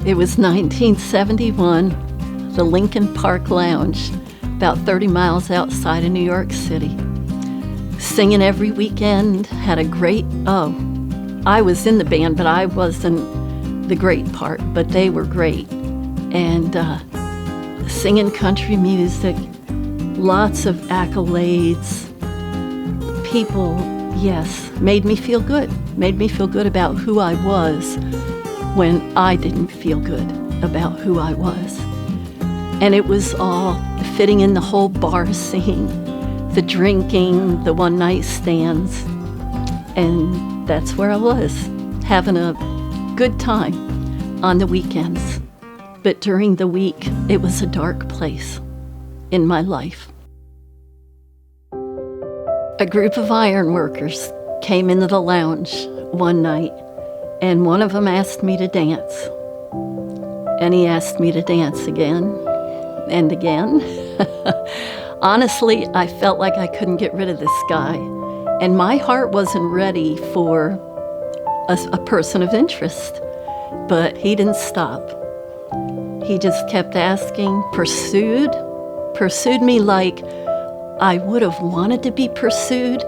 It was 1971, the Lincoln Park Lounge, about 30 miles outside of New York City. Singing every weekend, had a great, I was in the band, but I wasn't the great part, but they were great. And singing country music, lots of accolades. People, yes, made me feel good about who I was when I didn't feel good about who I was. And it was all fitting in the whole bar scene, the drinking, the one-night stands. And that's where I was, having a good time on the weekends. But during the week, it was a dark place in my life. A group of iron workers came into the lounge one night, and one of them asked me to dance. And he asked me to dance again and again. Honestly, I felt like I couldn't get rid of this guy, and my heart wasn't ready for a person of interest. But he didn't stop. He just kept asking, pursued me like I would have wanted to be pursued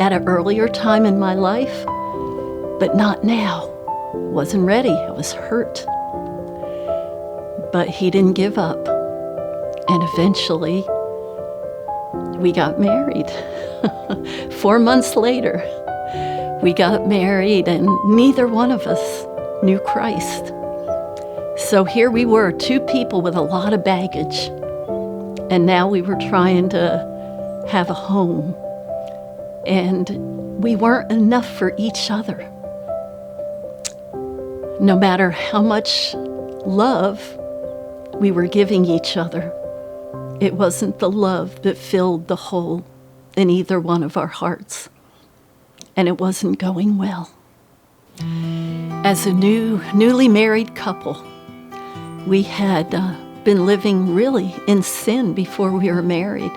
at an earlier time in my life, but not now. Wasn't ready. I was hurt. But he didn't give up. And eventually, we got married. 4 months later, we got married, and neither one of us knew Christ. So here we were, two people with a lot of baggage. And now we were trying to have a home. And we weren't enough for each other. No matter how much love we were giving each other, it wasn't the love that filled the hole in either one of our hearts. And it wasn't going well. As a newly married couple, we had been living really in sin before we were married.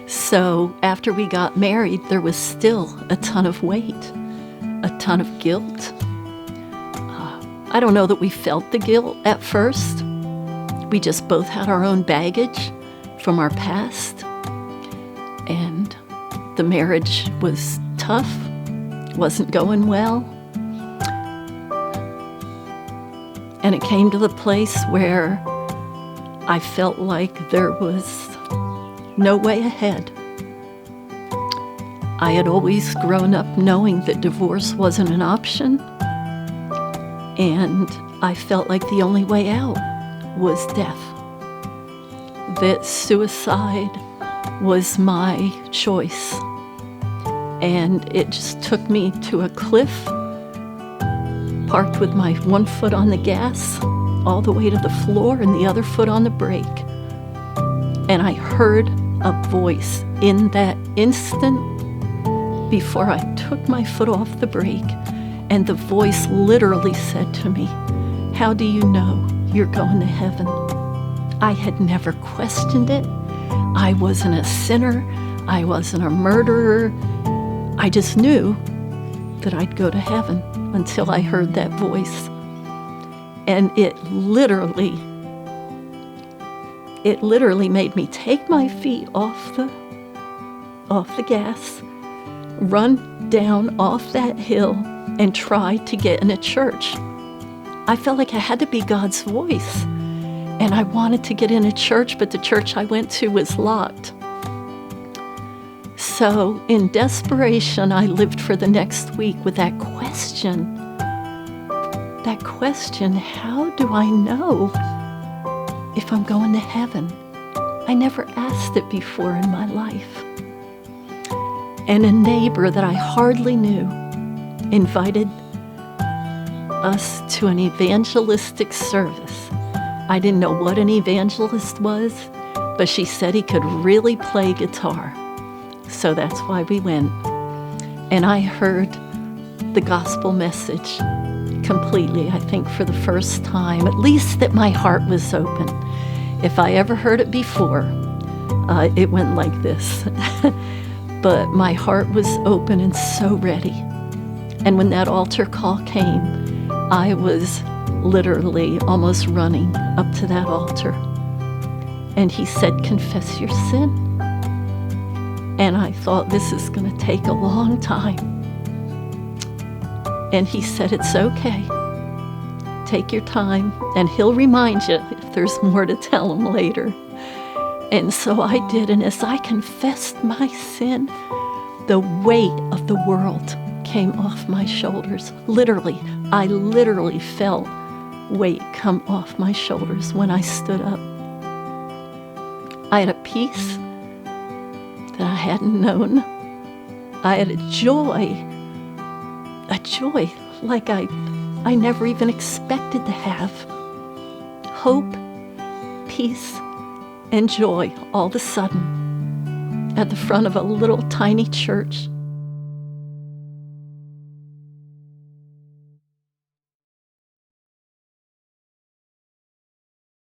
So after we got married, there was still a ton of weight, a ton of guilt. I don't know that we felt the guilt at first. We just both had our own baggage from our past. And the marriage was tough, wasn't going well. And it came to the place where I felt like there was no way ahead. I had always grown up knowing that divorce wasn't an option, and I felt like the only way out was death. That suicide was my choice. And it just took me to a cliff, parked with my one foot on the gas, all the way to the floor and the other foot on the brake. And I heard a voice in that instant before I took my foot off the brake. And the voice literally said to me, "How do you know you're going to heaven?" I had never questioned it. I wasn't a sinner. I wasn't a murderer. I just knew that I'd go to heaven until I heard that voice. And it literally made me take my feet off the gas, run down off that hill, and try to get in a church. I felt like I had to be God's voice. And I wanted to get in a church, but the church I went to was locked. So in desperation, I lived for the next week with that question. That question, how do I know if I'm going to heaven? I never asked it before in my life. And a neighbor that I hardly knew invited us to an evangelistic service. I didn't know what an evangelist was, but she said he could really play guitar. So that's why we went. And I heard the gospel message completely, I think for the first time, at least that my heart was open. If I ever heard it before, it went like this. But my heart was open and so ready. And when that altar call came, I was literally almost running up to that altar. And he said, confess your sin. And I thought, this is going to take a long time. And he said, it's okay. Take your time, and he'll remind you if there's more to tell him later. And so I did, and as I confessed my sin, the weight of the world came off my shoulders. I literally felt weight come off my shoulders when I stood up. I had a peace that I hadn't known. I had a joy like I never even expected to have. Hope, peace, and joy all of a sudden at the front of a little tiny church